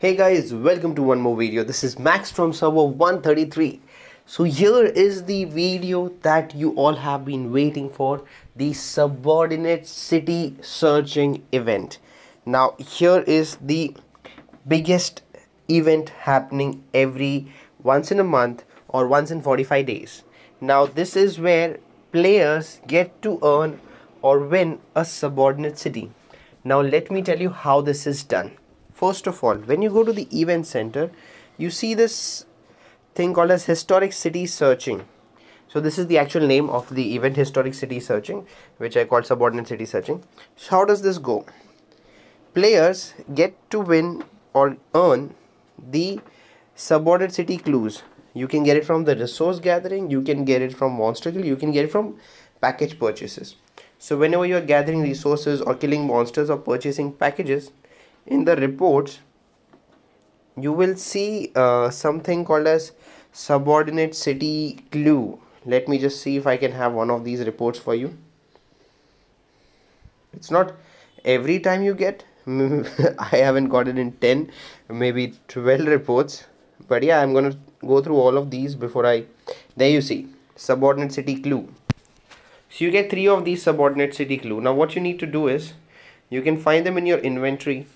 Hey guys, welcome to one more video. This is Max from server 133. So here is the video that you all have been waiting for, the subordinate city searching event. Now here is the biggest event happening every once in a month or once in 45 days. Now this is where players get to earn or win a subordinate city. Now let me tell you how this is done. First of all, when you go to the event center, you see this thing called as historic city searching. So this is the actual name of the event, historic city searching, which I call subordinate city searching. So how does this go? Players get to win or earn the subordinate city clues. You can get it from the resource gathering, you can get it from monster kill, you can get it from package purchases. So whenever you are gathering resources or killing monsters or purchasing packages, in the reports you will see something called as subordinate city clue. Let me just see if I can have one of these reports for you. It's not every time you get I haven't got it in 10 maybe 12 reports, but yeah, I'm gonna go through all of these before there you see subordinate city clue. So you get 3 of these subordinate city clue. Now what you need to do is you can find them in your inventory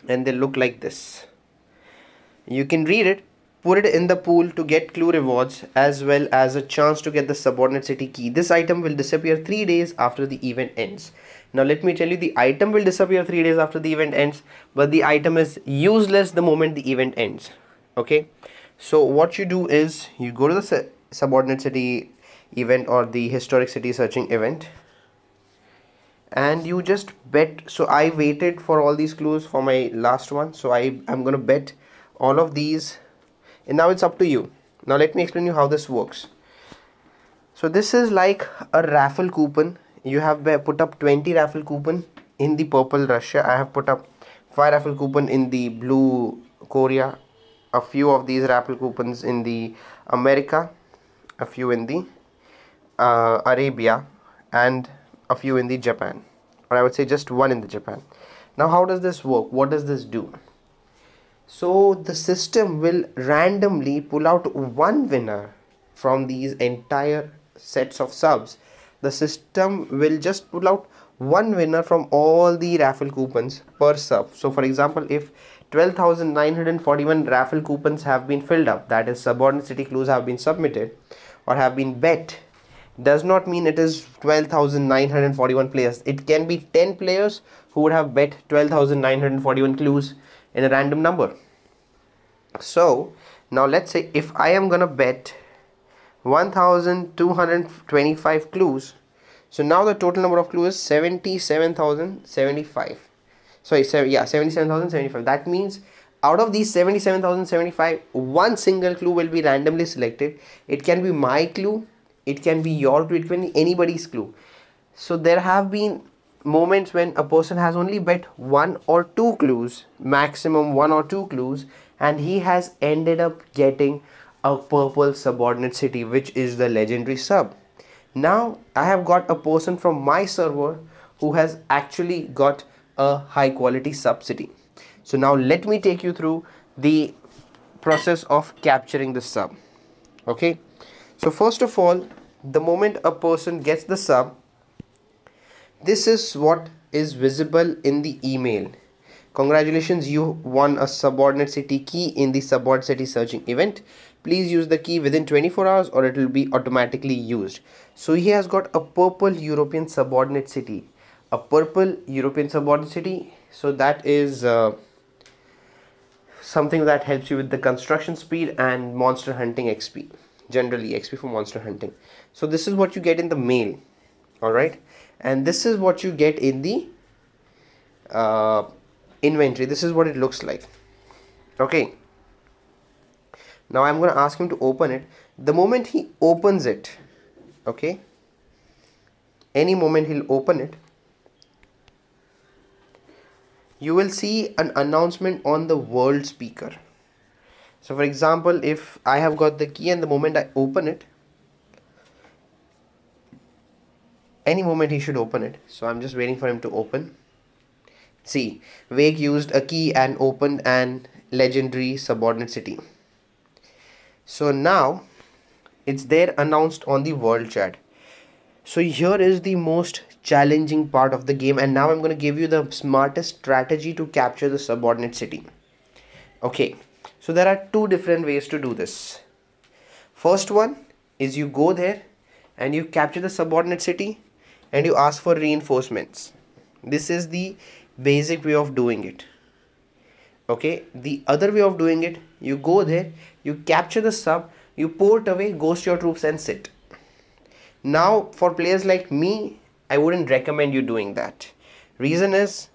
and they look like this. You can read it, put it in the pool to get clue rewards as well as a chance to get the subordinate city key. This item will disappear 3 days after the event ends. Now let me tell you, the item will disappear 3 days after the event ends, but the item is useless the moment the event ends. Okay, so what you do is you go to the subordinate city event or the historic city searching event, and you just bet. So I waited for all these clues for my last one, so I'm gonna bet all of these, and now it's up to you. Now let me explain you how this works. So this is like a raffle coupon. You have put up 20 raffle coupon in the purple Russia. I have put up 5 raffle coupon in the blue Korea, a few of these raffle coupons in the America, a few in the Arabia, and a few in the Japan, or I would say just one in the Japan. Now how does this work? What does this do? So the system will randomly pull out one winner from these entire sets of subs. The system will just pull out one winner from all the raffle coupons per sub. So for example, if 12,941 raffle coupons have been filled up, that is subordinate city clues have been submitted or have been bet, does not mean it is 12,941 players. It can be 10 players who would have bet 12,941 clues in a random number. So now let's say if I am gonna bet 1,225 clues, so now the total number of clues is 77,075. Sorry, 77,075. That means out of these 77,075, one single clue will be randomly selected. It can be my clue, it can be your clue, it can be anybody's clue. So there have been moments when a person has only bet 1 or 2 clues, maximum 1 or 2 clues, and he has ended up getting a purple subordinate city, which is the legendary sub. Now I have got a person from my server who has actually got a high quality sub city. So now let me take you through the process of capturing the sub. Okay, so first of all, the moment a person gets the sub, this is what is visible in the email. Congratulations, you won a subordinate city key in the subordinate city searching event. Please use the key within 24 hours or it will be automatically used. So he has got a purple European subordinate city. A purple European subordinate city. So that is something that helps you with the construction speed and monster hunting XP. Generally XP for monster hunting. So this is what you get in the mail. Alright. And this is what you get in the inventory. This is what it looks like. Okay. Now I'm going to ask him to open it. The moment he opens it, okay, any moment he'll open it, you will see an announcement on the world speaker. So for example, if I have got the key and the moment I open it, any moment he should open it. So I'm just waiting for him to open. See, Wake used a key and opened an legendary subordinate city. So now it's there announced on the world chat. So here is the most challenging part of the game, and now I'm going to give you the smartest strategy to capture the subordinate city. Okay, so there are two different ways to do this. First one is you go there and you capture the subordinate city and you ask for reinforcements. This is the basic way of doing it. Okay, the other way of doing it, you go there, you capture the sub, you port away, ghost your troops and sit. Now for players like me, I wouldn't recommend you doing that. Reason is,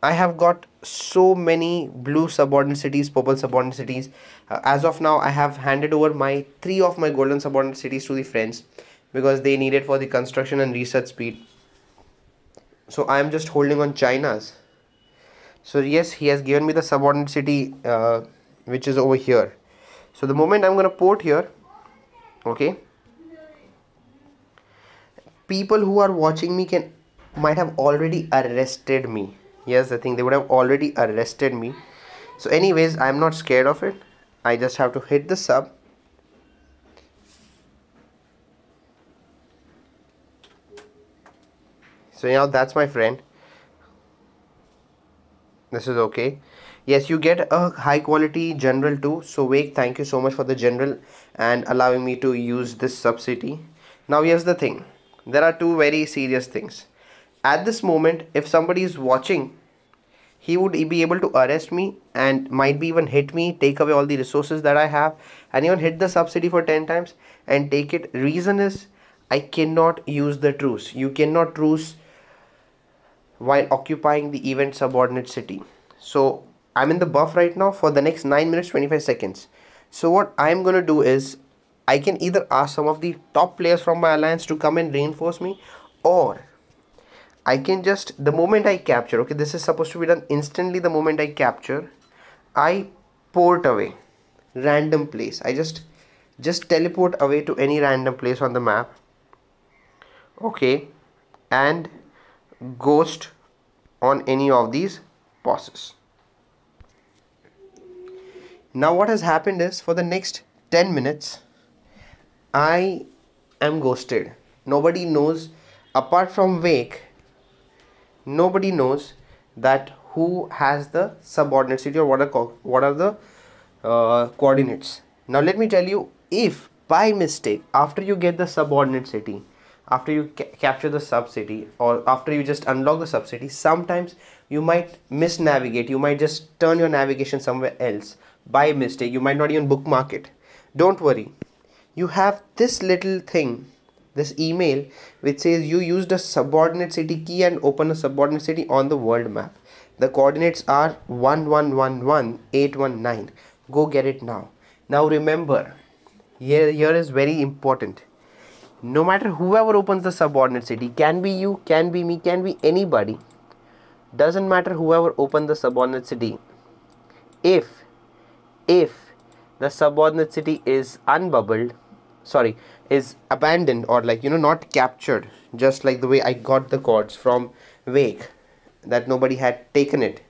I have got so many blue subordinate cities, purple subordinate cities. As of now, I have handed over my 3 of my golden subordinate cities to the friends because they need it for the construction and research speed. So I am just holding on China's. So yes, he has given me the subordinate city which is over here. So the moment I'm going to port here, okay, people who are watching me might have already arrested me. Yes, I think they would have already arrested me. So anyways, I'm not scared of it. I just have to hit the sub. So now that's my friend. This is okay. Yes, you get a high quality general too. So Wake, thank you so much for the general and allowing me to use this sub city. Now here's the thing. There are two very serious things. At this moment, if somebody is watching, he would be able to arrest me and might be even hit me, take away all the resources that I have, and even hit the subsidy for 10 times and take it. Reason is, I cannot use the truce. You cannot truce while occupying the event subordinate city. So I'm in the buff right now for the next 9 minutes 25 seconds. So what I'm gonna do is, I can either ask some of the top players from my alliance to come and reinforce me, or I can just, the moment I capture, okay, this is supposed to be done instantly. The moment I capture, I port away random place. I just teleport away to any random place on the map, okay, and ghost on any of these bosses. Now what has happened is, for the next 10 minutes I am ghosted. Nobody knows, apart from Wake, nobody knows that who has the subordinate city or what are the coordinates. Now let me tell you, if by mistake after you get the subordinate city, after you capture the sub city, or after you just unlock the sub city, sometimes you might misnavigate. You might just turn your navigation somewhere else by mistake. You might not even bookmark it. Don't worry, you have this little thing, this email which says you used a subordinate city key and open a subordinate city on the world map. The coordinates are 1111819. Go get it now. Now remember, here is very important. No matter whoever opens the subordinate city, can be you, can be me, can be anybody, doesn't matter whoever opened the subordinate city, if the subordinate city is unbubbled, sorry, is abandoned, or like, you know, not captured, just like the way I got the chords from Wake, that nobody had taken it,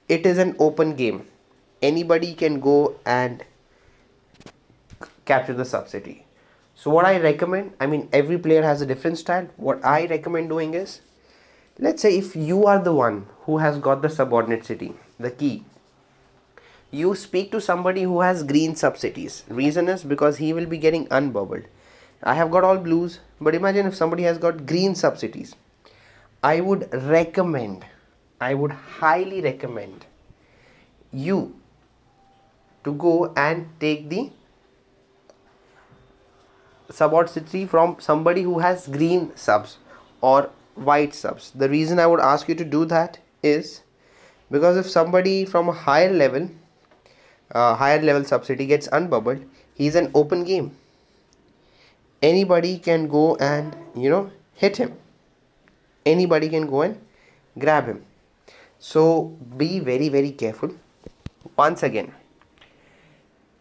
it is an open game. Anybody can go and capture the sub city. So what I recommend, I mean, every player has a different style. What I recommend doing is, let's say if you are the one who has got the subordinate city, the key, you speak to somebody who has green sub-cities. Reason is because he will be getting unbubbled. I have got all blues, but imagine if somebody has got green sub-cities. I would highly recommend you to go and take the subordinate city from somebody who has green subs or white subs. The reason I would ask you to do that is because if somebody from a higher level subsidy gets unbubbled, he's an open game. Anybody can go and, you know, hit him. Anybody can go and grab him. So be very, very careful. Once again,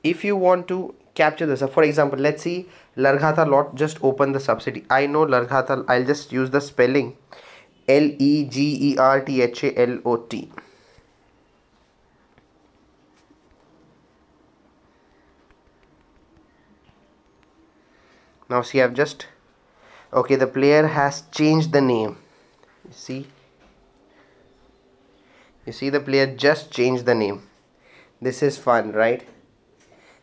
if you want to capture the sub, for example, let's see Larghata lot just open the subsidy. I know Larghata, I'll just use the spelling. Legerthalot. Now see, I've just, okay, the player has changed the name. You see the player just changed the name. This is fun, right?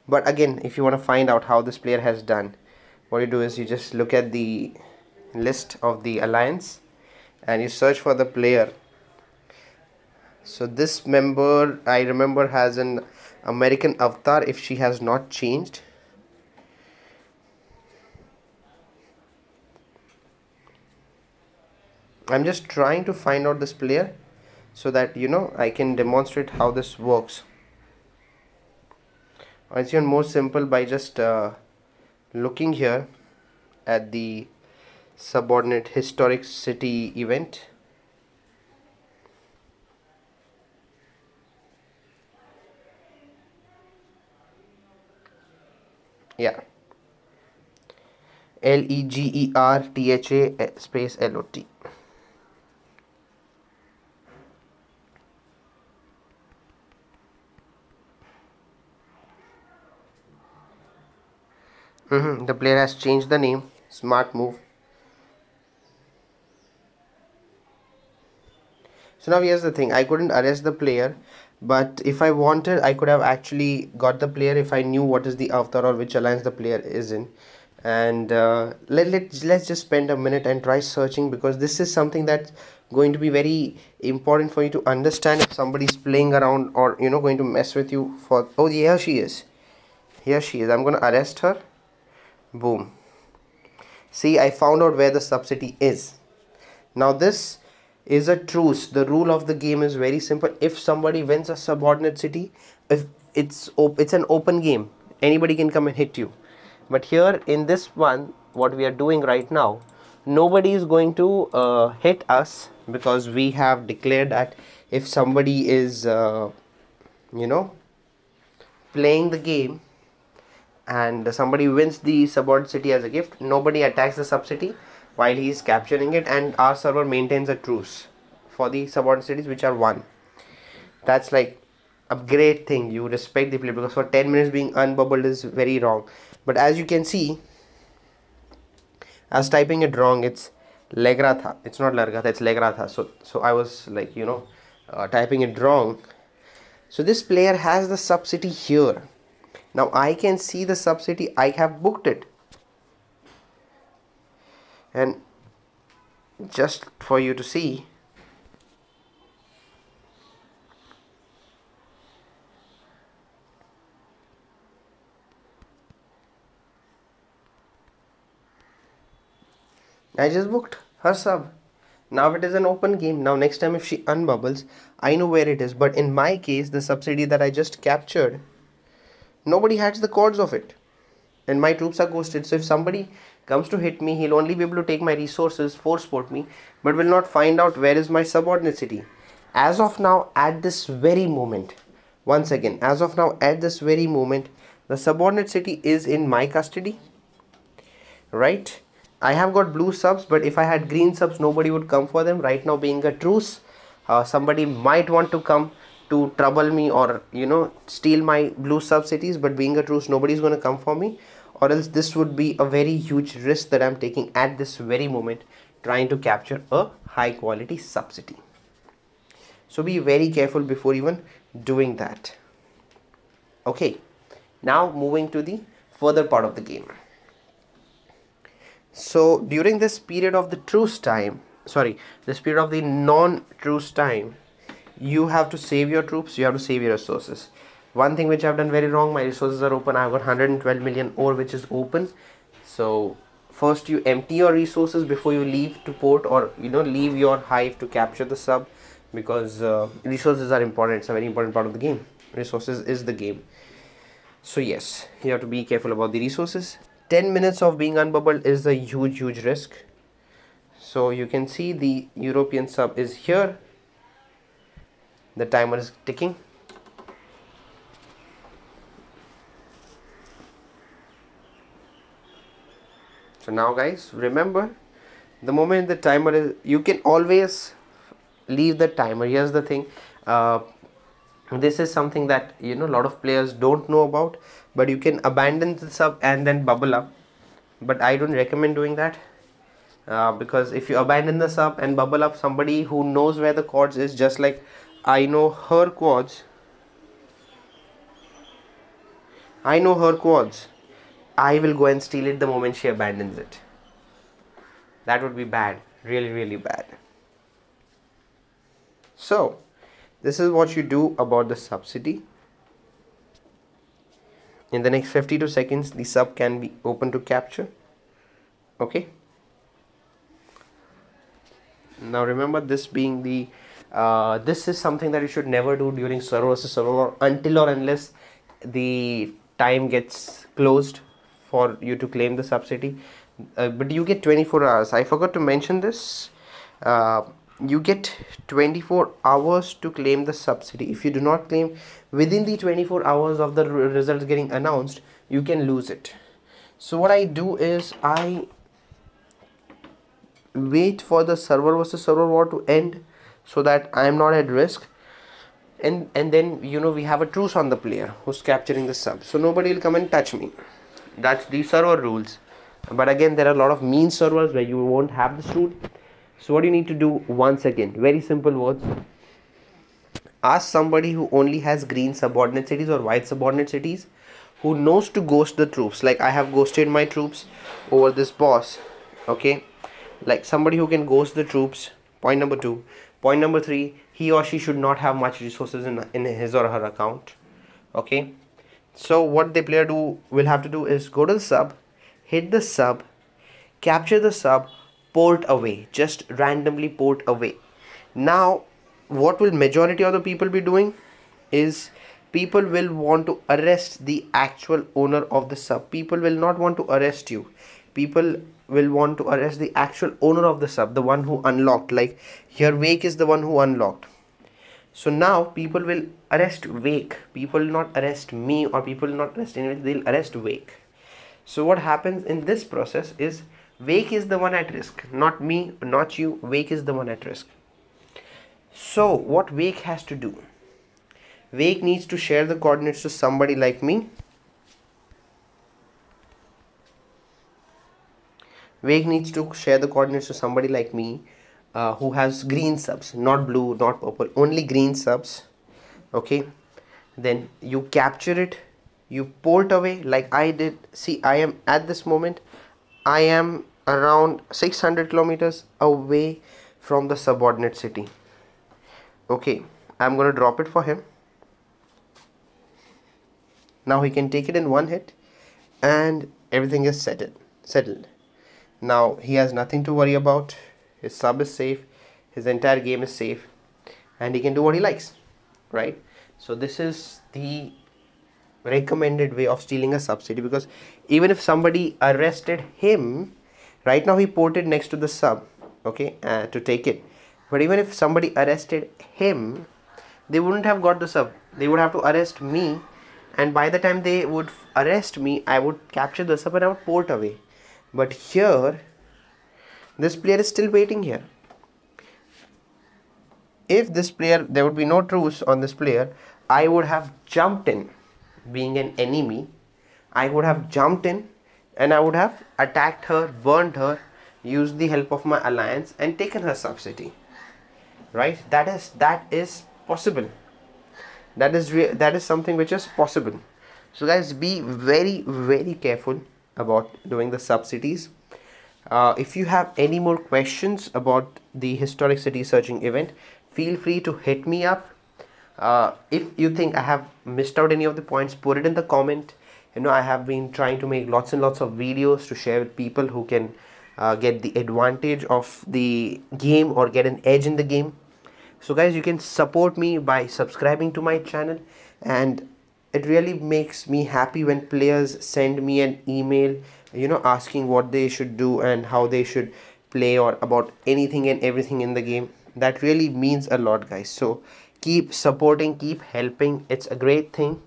But again, if you want to find out how this player has done, what you do is you just look at the list of the alliance and you search for the player. So this member, I remember, has an American avatar if she has not changed. I'm just trying to find out this player so that I can demonstrate how this works. It's even more simple by just looking here at the subordinate historic city event. Yeah, Legertha space LOT. The player has changed the name. Smart move. So now here's the thing, I couldn't arrest the player, but if I wanted, I could have actually got the player if I knew what is the avatar or which alliance the player is in. And let's just spend a minute and try searching, because this is something that's going to be very important for you to understand if somebody's playing around or going to mess with you for. Oh, here she is. Here she is. I'm going to arrest her. Boom. See, I found out where the subcity is. Now this is a truce. The rule of the game is very simple. If somebody wins a subordinate city, if it's an open game, anybody can come and hit you. But here in this one, what we are doing right now, nobody is going to hit us, because we have declared that if somebody is playing the game and somebody wins the subordinate city as a gift, nobody attacks the subcity while he is capturing it, and our server maintains a truce for the subordinate cities which are won. That's like a great thing. You respect the player, because for 10 minutes being unbubbled is very wrong. But as you can see, I was typing it wrong. It's Legratha. It's not Largatha, it's Legratha. So I was like typing it wrong. So this player has the subcity here. Now I can see the subcity. I have booked it. And just for you to see, I just booked her sub. Now it is an open game. Now next time if she unbubbles, I know where it is. But in my case, the subsidy that I just captured, nobody has the codes of it, and my troops are ghosted. So if somebody comes to hit me, he'll only be able to take my resources, force port me, but will not find out where is my subordinate city. As of now, at this very moment, once again, as of now, at this very moment, the subordinate city is in my custody, right? I have got blue subs, but if I had green subs, nobody would come for them. Right now being a truce, somebody might want to come to trouble me or steal my blue sub cities, but being a truce, nobody's going to come for me, or else this would be a very huge risk that I'm taking at this very moment, trying to capture a high quality sub city. So be very careful before even doing that. Okay, now moving to the further part of the game. So during this period of the truce time, this period of the non-truce time, you have to save your troops, you have to save your resources. One thing which I've done very wrong, my resources are open. I've got 112 million ore which is open. So first you empty your resources before you leave to port, or leave your hive to capture the sub, because resources are important. It's a very important part of the game. Resources is the game. So yes, you have to be careful about the resources. 10 minutes of being unbubbled is a huge risk. So you can see the European sub is here. The timer is ticking. So now guys, remember The moment the timer is, you can always leave the timer. Here's the thing, this is something that a lot of players don't know about, but you can abandon the sub and then bubble up, but I don't recommend doing that, because if you abandon the sub and bubble up, somebody who knows where the quads is, just like I know her quads, I will go and steal it the moment she abandons it. That would be bad, really, really bad. So this is what you do about the sub city. In the next 52 seconds, the sub can be open to capture. Okay. Now remember, this being the this is something that you should never do during server versus server, until or unless the time gets closed for you to claim the subsidy. But you get 24 hours. I forgot to mention this. You get 24 hours to claim the subsidy. If you do not claim within the 24 hours of the results getting announced, you can lose it. So what I do is I wait for the server versus server war to end, so that I am not at risk, and then we have a truce on the player who's capturing the sub, so nobody will come and touch me. That's the server rules. But again, there are a lot of mean servers where you won't have this rule. So what you need to do, once again, very simple words: ask somebody who only has green subordinate cities or white subordinate cities, who knows to ghost the troops. Like I have ghosted my troops over this boss. Okay, like somebody who can ghost the troops. Point number 2. Point number 3, he or she should not have much resources in his or her account. Okay, so what the player will have to do is go to the sub, hit the sub, capture the sub, port away, just randomly port away. Now what will majority of the people be doing is, people will want to arrest the actual owner of the sub. People will not want to arrest you. People will want to arrest the actual owner of the sub, the one who unlocked. Like here, Wake is the one who unlocked. So now people will arrest Wake. People will not arrest me, or people will not arrest anyone. They'll arrest Wake. So what happens in this process is, Wake is the one at risk, not me, not you. Wake is the one at risk. So what Wake has to do? Wake needs to share the coordinates to somebody like me. Wake needs to share the coordinates to somebody like me, who has green subs, not blue, not purple, only green subs. Okay, then you capture it, you port away like I did. See, I am at this moment, I am around 600 kilometers away from the subordinate city. Okay, I'm gonna drop it for him. Now he can take it in one hit, and everything is settled. Now he has nothing to worry about. His sub is safe, his entire game is safe, and he can do what he likes, right? So this is the recommended way of stealing a subsidy, because even if somebody arrested him, right now he ported next to the sub, okay, to take it. But even if somebody arrested him, they wouldn't have got the sub. They would have to arrest me, and by the time they would arrest me, I would capture the sub and I would port away. But here, this player is still waiting here. If this player, there would be no truce on this player, I would have jumped in. Being an enemy, I would have jumped in and I would have attacked her, burned her, used the help of my alliance and taken her subsidy. Right? That is possible. That is something which is possible. So guys, be very, very careful about doing the subsidies. If you have any more questions about the historic city searching event, feel free to hit me up. If you think I have missed out any of the points, put it in the comment. I have been trying to make lots and lots of videos to share with people who can get the advantage of the game or get an edge in the game. So guys, you can support me by subscribing to my channel, and it really makes me happy when players send me an email, asking what they should do and how they should play, or about anything and everything in the game. That really means a lot, guys. So keep supporting, keep helping. It's a great thing.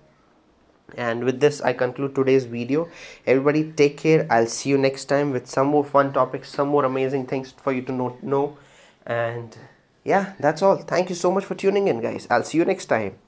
And with this, I conclude today's video. Everybody take care. I'll see you next time with some more fun topics, some more amazing things for you to know. And yeah, that's all. Thank you so much for tuning in, guys. I'll see you next time.